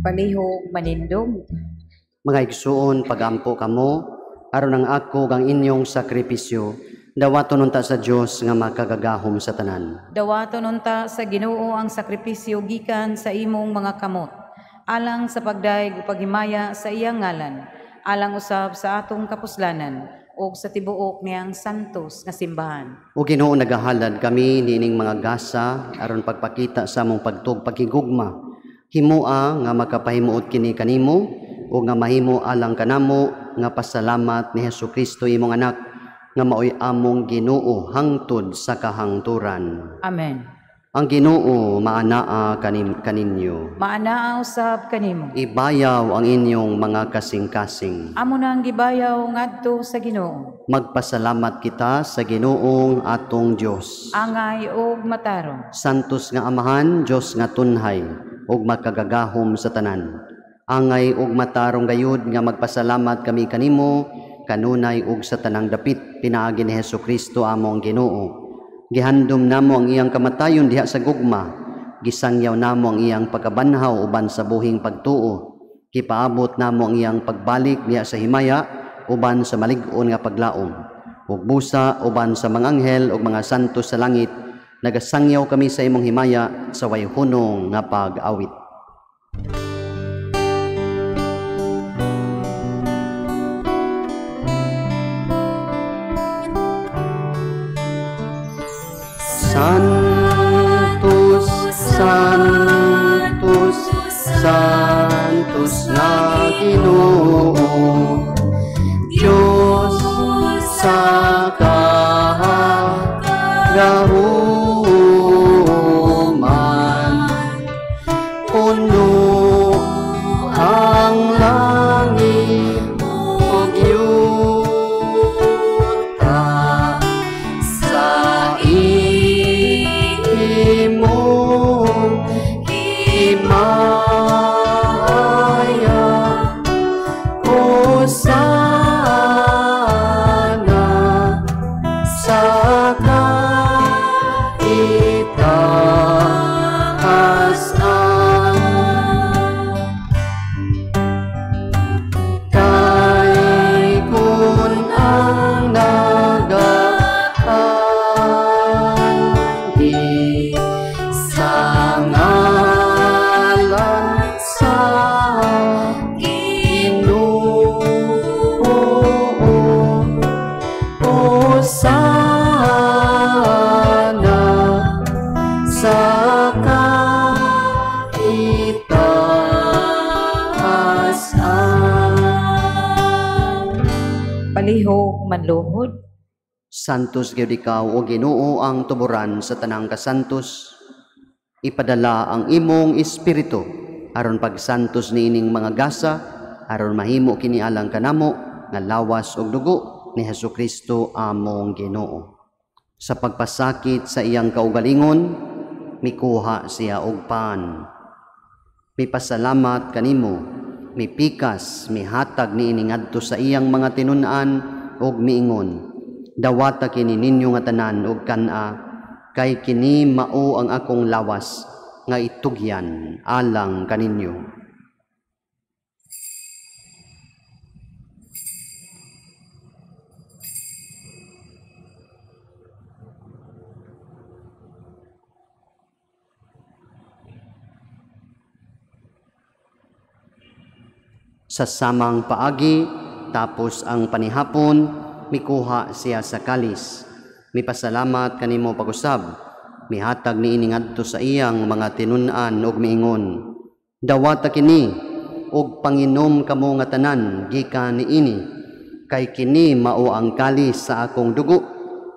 Palihog manindog. Mga igsuon, pagampo kamo, aron ang ako ang inyong sakripisyo, Dawaton unta sa Dios nga makagagahom sa tanan. Dawaton unta sa Ginoo ang sakripisyo gikan sa imong mga kamot, alang sa pagdaig o paghimaya sa iyang ngalan, alang usab sa atong kapuslanan, o sa tibuok niyang santos nga simbahan. O Ginoo, nagahalad kami nining mga gasa aron pagpakita sa among pagkigugma. Himoa nga makapahimuot kini kanimo o nga mahimo alang kanamo nga pasalamat ni Hesukristo imong anak nga maoy among Ginoo hangtod sa kahangturan. Amen. Ang Ginoo maanaa kaninyo. Maanaa usab kanimo. Ibayaw ang inyong mga kasing-kasing. Amo nang gibayaw ngadto sa Ginoo. Magpasalamat kita sa Ginoong atong Dios. Angay og matarong. Santos nga Amahan, Dios nga tunhay ug makagagahom sa tanan. Angay ug matarong gayud nga magpasalamat kami kanimo kanunay ug sa tanang dapit pinaagi ni Hesukristo among Ginoo. Gihandom namo ang iyang kamatayon diha sa gugma, gisangyaw namo ang iyang pagkabanhaw uban sa buhing pagtuo, kipaabot namo ang iyang pagbalik diha sa himaya uban sa malig-on nga paglaom, ug busa uban sa mga anghel ug mga santos sa langit, nagasangyaw kami sa imong himaya sa wayhunong nga pag-awit. Santos, Santos, Santos na Ginoo, Diyos sa kahagahuman, puno ang langit ug yuta sa imong himaya, hosana sa kaitaasan. Kay kun ang nagaanggi sa ngalan sa Ginoo, hosana sa kaitaasan. Palihog manluhod. Santos gyud ikaw o Ginoo ang tuburan sa tanang kasantos. Ipadala ang imong espiritu aron pagsantos niining mga gasa aron mahimo kini alang kanamo nga lawas ug dugo ni Hesukristo among Ginoo. Sa pagpasakit sa iyang kaugalingon, mikuha siya og pan. Mipasalamat kanimo, mipikas, mihatag niini ngadto sa iyang mga tinun-an ug miingon, dawata kini ninyo nga tanan ug kan-a, kay kini mao ang akong lawas nga itugyan alang kaninyo. Sa samang paagi, tapos ang panihapon, mikuha siya sa kalis. Mipasalamat kanimo pag-usab, mihatag niini ngadto sa iyang mga tinun-an ug miingon, dawata kini ug panginom kamo nga tanan gikan niini, kay kini mao ang kalis sa akong dugo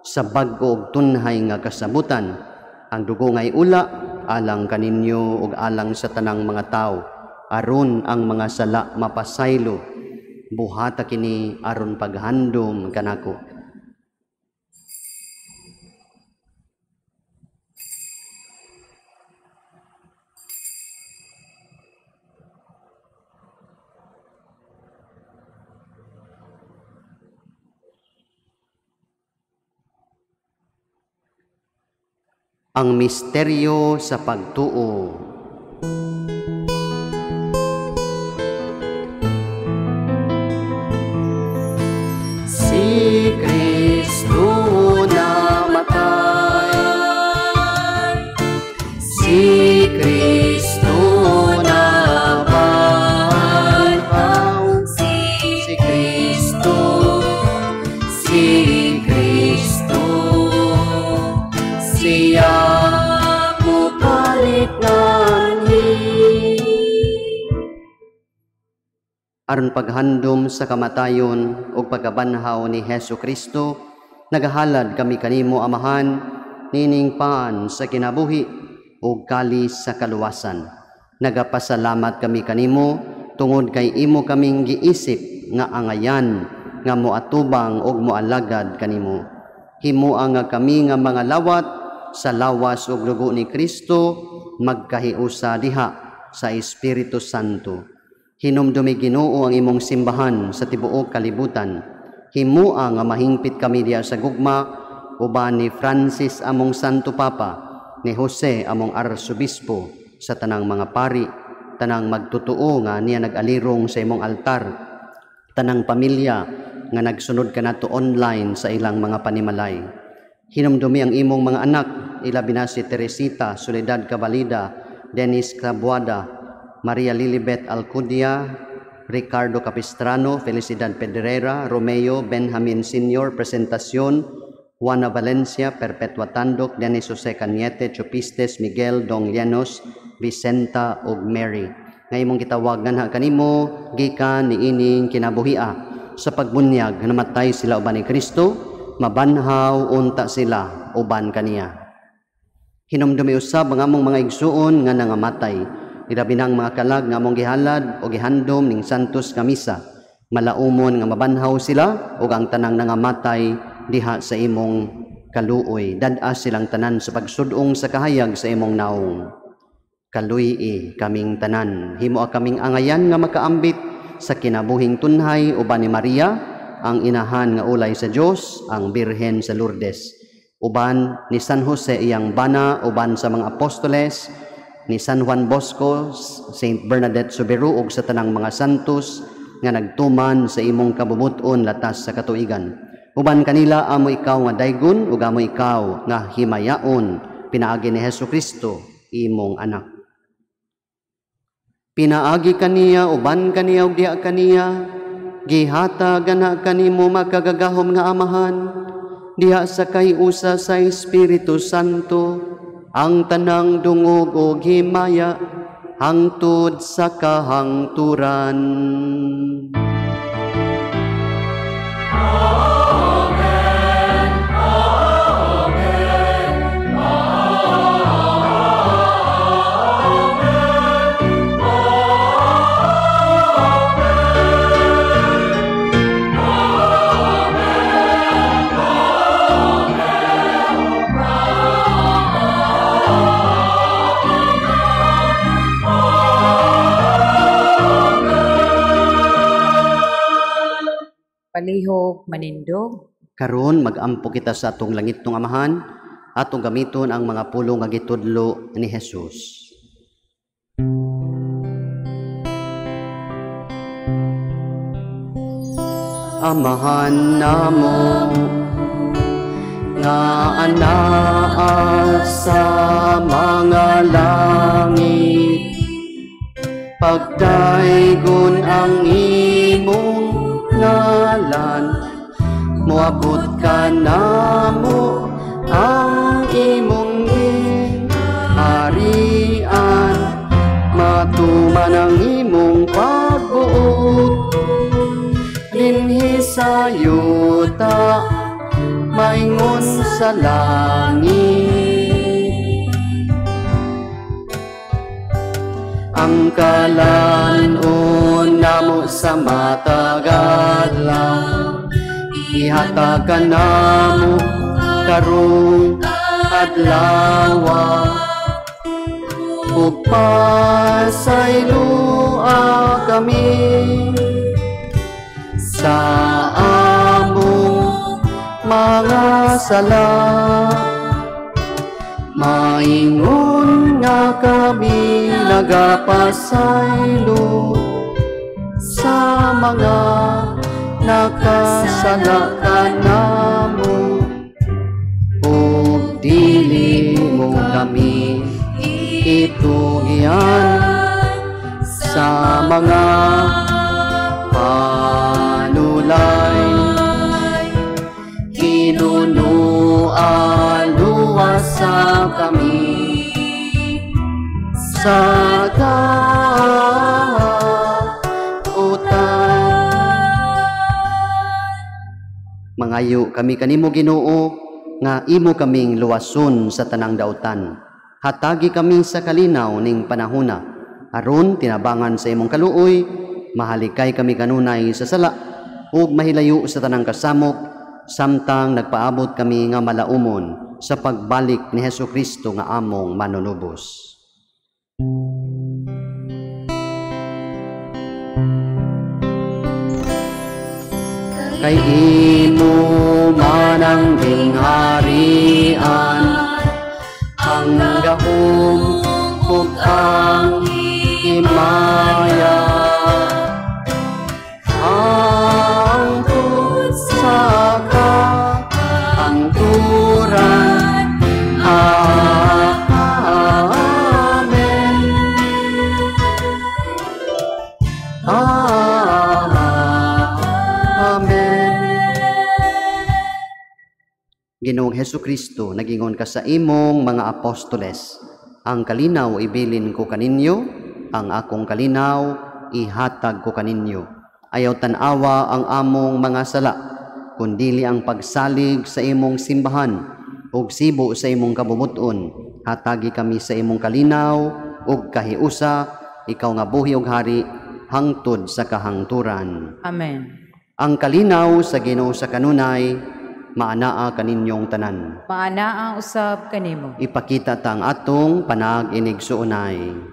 sa bag-o ug tunhay nga kasabutan. Ang dugo nga'y ula alang kaninyo ug alang sa tanang mga tao, aron ang mga sala mapasaylo, buhata kini aron paghandom kanako. Ang misteryo sa pagtuo. Si Kristo aron paghandom sa kamatayon ug pagkabanhaw ni Hesu Kristo, nagahalad kami kanimo Amahan, nining paan sa kinabuhi ug kalis sa kaluwasan. Nagapasalamat kami kanimo tungod kay imo kaming giisip nga angayan nga moatubang ug moalagad kanimo. Himua nga kami nga mga lawat sa lawas ug dugo ni Kristo magkahiusa diha sa Espiritu Santo. Hinumdumi Ginoo ang imong simbahan sa tibuok kalibutan. Himua nga mahingpit kami diha sa gugma uban ni Francis among Santo Papa, ni Jose among Arsobispo, sa tanang mga pari, tanang magtutuo nga niya nag-alirong sa imong altar, tanang pamilya nga nagsunod kanato online sa ilang mga panimalay. Hinumdumi ang imong mga anak, ilabi na si Teresita Soledad Cabalida, Dennis Clabuada, Maria Lilibet Alcudia, Ricardo Capistrano, Felicidad Pedrera, Romeo Benjamin Sr. Presentacion, Juana Valencia, Perpetua Tandok, Dennis Jose Cañete, Chupistes, Miguel Dong Llanos, Vicenta ug Mary. Nga imong gitawagan ha kanimo gikan niining kinabuhia sa pagbunyag nga namatay sila uban ni Kristo, mabanhaw unta sila uban kaniya. Hinumdumi usab ang among mga igsuon nga nangamatay, ilabi ng mga kalag nga among gihalad o gihandom ning santos nga misa. Malaumon nga mabanhaw sila ug ang tanang nangamatay diha sa imong kaluoy. Dad-as silang tanan sa pagsudong sa kahayag sa imong naong. Kaluy kaming tanan. Himoa kaming angayan nga makaambit sa kinabuhing tunhay uban ni Maria, ang inahan nga ulay sa Dios, ang Birhen sa Lourdes. Uban ni San Jose iyang bana, uban sa mga apostoles, ni San Juan Bosco, Saint Bernadette Soberu ug sa tanang mga santos nga nagtuman sa imong kabubut-on latas sa katuigan. Uban kanila amo ikaw nga daygon ug amo ikaw nga himayaon pinaagi ni Hesu Kristo imong anak. Pinaagi kaniya uban kaniya ug diha kaniya gihatag na kanimo makagagahom nga Amahan diha sa kayusa sa Espiritu Santo ang tanang dungog o himaya hangtod sa kahangturan. Palihog manindog. Karon magampo kita sa atong langit ng Amahan, atong gamiton ang mga pulong nga gitudlo ni Jesus. Amahan namo nga anaa sa mga langit, pagdaygon ang imong ngalan, moabot ka namo ang imong harian, matuman ang imong pagbuot, dinhi sa yuta maingon sa langit. Ang kalanon namo sa matag adlaw, ihatag ka namo karong adlaw, ug pasaylua kami sa among mga sala. Maingon nga kami nagapasaylo sa mga nakasala kanamo, ug dili mo kami itugian sa mga panulay. Kinunuan-luwasa kami sa kautan. Nagpahayo kami kanimo Ginoo nga imo kaming luwason sa tanang dautan. Hatagi kami sa kalinaw ning panahona. Aron tinabangan sa imong kaluoy, mahalikay kami kanunay sa sala ug mahilayo sa tanang kasamok, samtang nagpaabot kami nga malaumon sa pagbalik ni Hesukristo nga among manunubos. Kay imo man ang gingharian, ang gahom ug ang himaya, ang putsaka, ang turan. Amen. Ginoong Hesukristo, nagingon ka sa imong mga apostoles, ang kalinaw ibilin ko kaninyo, ang akong kalinaw ihatag ko kaninyo. Ayaw tanawa ang among mga sala, kundili ang pagsalig sa imong simbahan, ug sibo sa imong kabumuton. Hatagi kami sa imong kalinaw, ug kahiusa, ikaw nga buhi ug hari, hangtod sa kahangturan. Amen. Ang kalinaw sa Ginoo sa kanunay, maanaa kaninyong tanan. Maanaa usab kanimo. Ipakita ta ang atong panag-inigsuunay.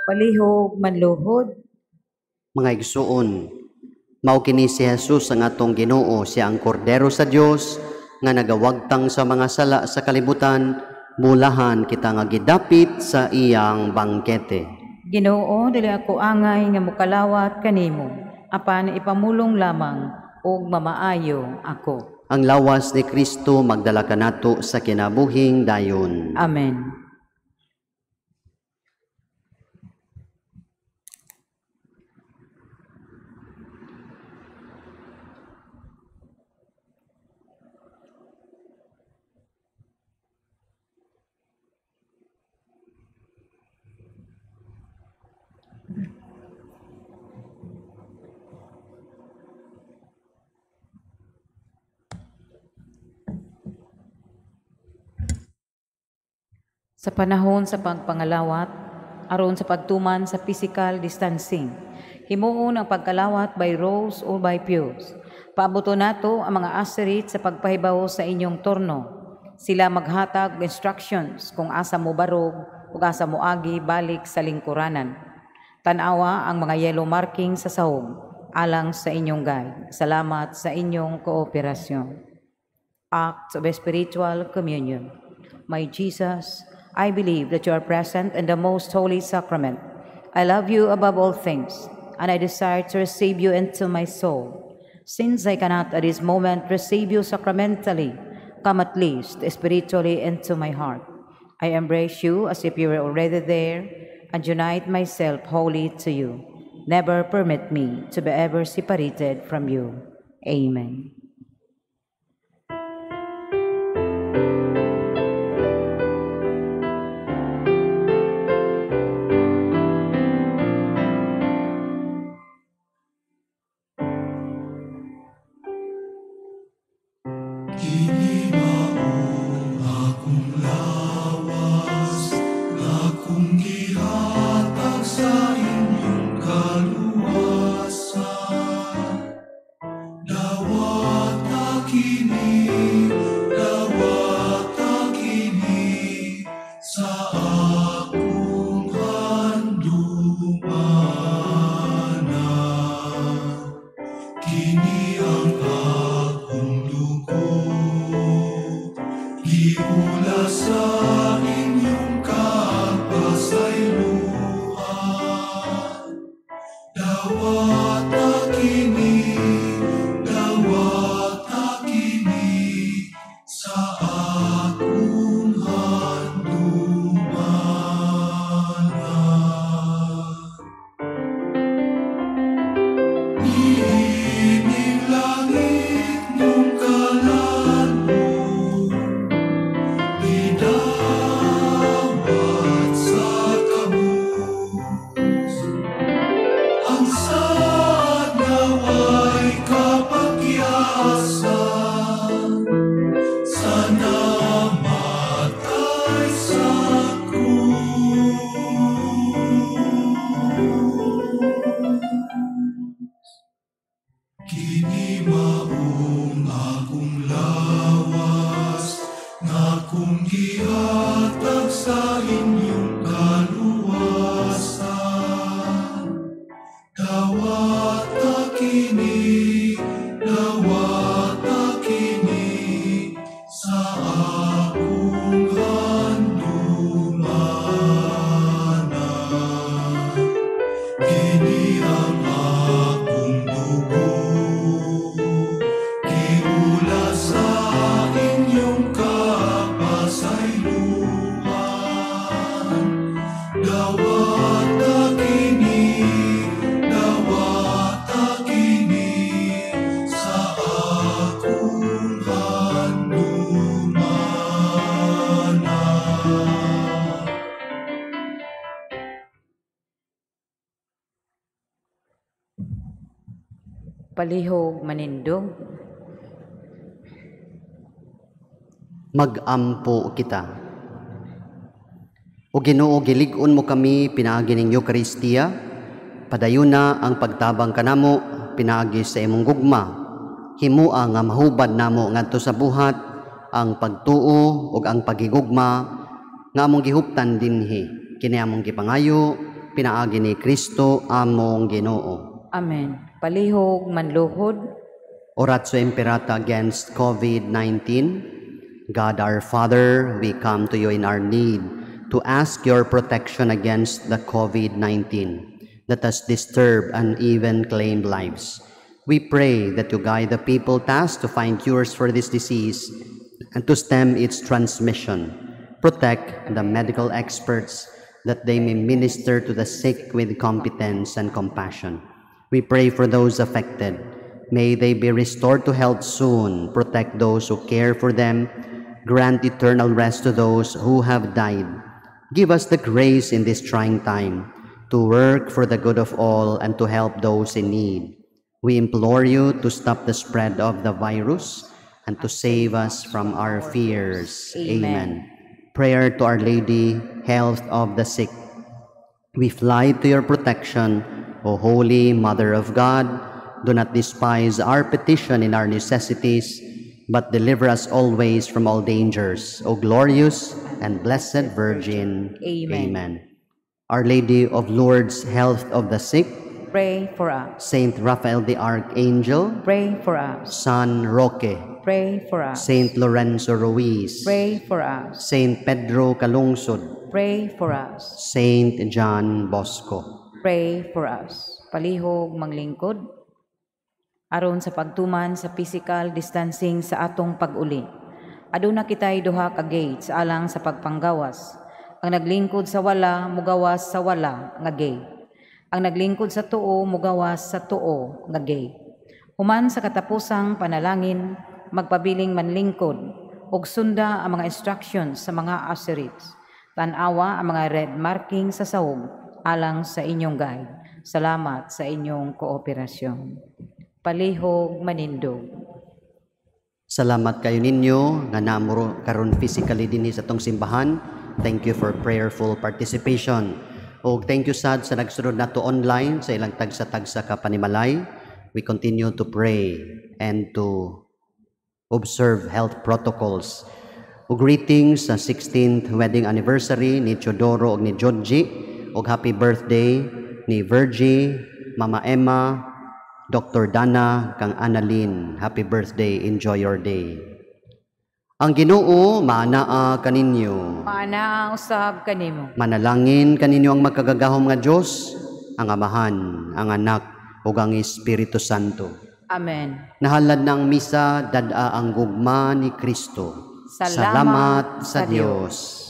Palihog manluhod. Mga igsuon, mao kini si Jesus ang atong Ginoo, siya ang kordero sa Dios nga nagawagtang sa mga sala sa kalibutan, mulahan kita nga gidapit sa iyang bangkete. Ginoo, dili ako angay nga mukalawat kanimo, apan ipamulong lamang ug mamaayo ako. Ang lawas ni Kristo magdala kanato sa kinabuhing dayon. Amen. Sa panahon sa pagpangalawat, aron sa pagtuman sa physical distancing, himuon ang pagkalawat by rows or by pews. Paabuto nato ang mga aserit sa pagpahibaw sa inyong turno. Sila maghatag instructions kung asa mo barog ug asa mo agi balik sa lingkuranan. Tanawa ang mga yellow marking sa sahog alang sa inyong guide. Salamat sa inyong kooperasyon. Act of Spiritual Communion. My Jesus, I believe that you are present in the most holy sacrament. I love you above all things, and I desire to receive you into my soul. Since I cannot at this moment receive you sacramentally, come at least spiritually into my heart. I embrace you as if you were already there and unite myself wholly to you. Never permit me to be ever separated from you. Amen. Palihog manindog, Magampo kita. O Ginoo, gilig-on mo kami pinaagi ning Eucharistia, padayuna ang pagtabang kanamo pinaagi sa imong gugma. Himua nga mahubad namo ngadto sa buhat ang pagtuo ug ang pagigugma nga among gihuptan dinhi. Kini among gipangayo pinaagi ni Kristo among Ginoo. Amen. Palihog manluhod, Oratio Imperata against COVID-19. God our Father, we come to you in our need to ask your protection against the COVID-19 that has disturbed and even claimed lives. We pray that you guide the people tasked to find cures for this disease and to stem its transmission. Protect the medical experts that they may minister to the sick with competence and compassion. We pray for those affected. May they be restored to health soon. Protect those who care for them. Grant eternal rest to those who have died. Give us the grace in this trying time to work for the good of all and to help those in need. We implore you to stop the spread of the virus and to save us from our fears. Amen. Prayer to Our Lady, health of the sick. We fly to your protection, O Holy Mother of God. Do not despise our petition in our necessities, but deliver us always from all dangers, O glorious and blessed Virgin. Amen. Our Lady of Lourdes, health of the sick. pray for us. Saint Raphael the Archangel. Pray for us. San Roque. Pray for us. Saint Lorenzo Ruiz. Pray for us. Saint Pedro Calungsod. Pray for us. Saint John Bosco. Pray for us. Palihog manglingkod aron sa pagtuman sa physical distancing sa atong pag-uli. Aduna kitay duha ka gates alang sa pagpanggawas. Ang naglingkod sa wala, mugawas sa wala nga gate. Ang naglingkod sa tuo, mugawas sa tuo nga gate. Human sa katapusang panalangin, magpabiling manlingkod, ug sunda ang mga instructions sa mga aserids. Tanawa ang mga red marking sa sahog alang sa inyong guide. Salamat sa inyong kooperasyon. Palihog manindog. Salamat kayo ninyo nga namuro karon physically dinhi sa tong simbahan. Thank you for prayerful participation. O thank you sad sa nagsunod nato online sa ilang tagsa-tagsa ka panimalay. We continue to pray and to observe health protocols. O greetings sa 16th wedding anniversary ni Teodoro ug ni Georgie, ug happy birthday ni Virgie, Mama Emma, Dr. Dana, kang Annalyn. Happy birthday, enjoy your day. Ang Ginoo maanaa kaninyo. Maana usab kanimo. Manalangin kaninyo ang magkagagahom nga Dios, ang Amahan, ang Anak, ug ang Espiritu Santo. Amen. Nahalad ng misa, dad-a ang gugma ni Kristo. Salamat sa Diyos.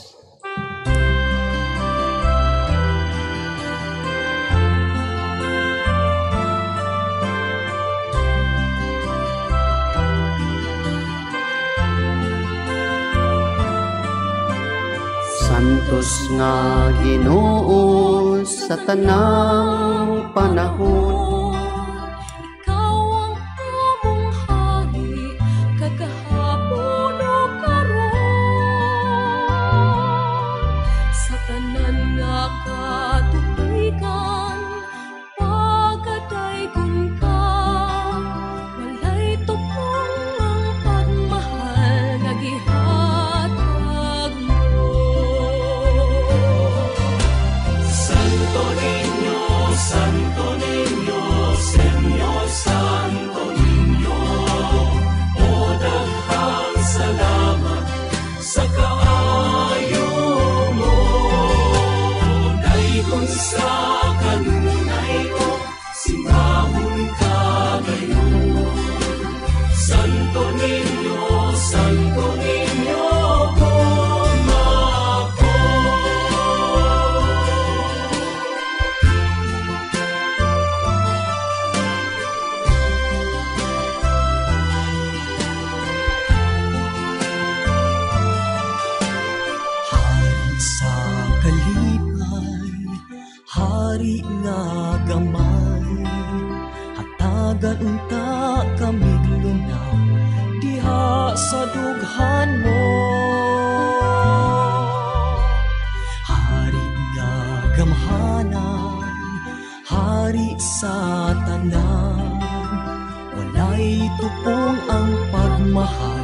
Santos nga Ginoo sa tanang panahon. Ikaw ang among hari, kagahapon o karon. Sa tanan nga katuigan, pagkadaygon ka, walay tupong ang pagmahal nga gihatag mo. Santo Niño, Señor Santo Niño, o daghang salamat sa kaayo mo. Daygon sa kanunay ko, simbahon ka ngayon. Santo Niño, Santo Niño, kumako. Sa kalipay, hari nga gamay, hatagan unta kami lunaw, diha sa dughan mo. Hari nga gamhanan, hari sa tanan, walay tupong ang pagmahal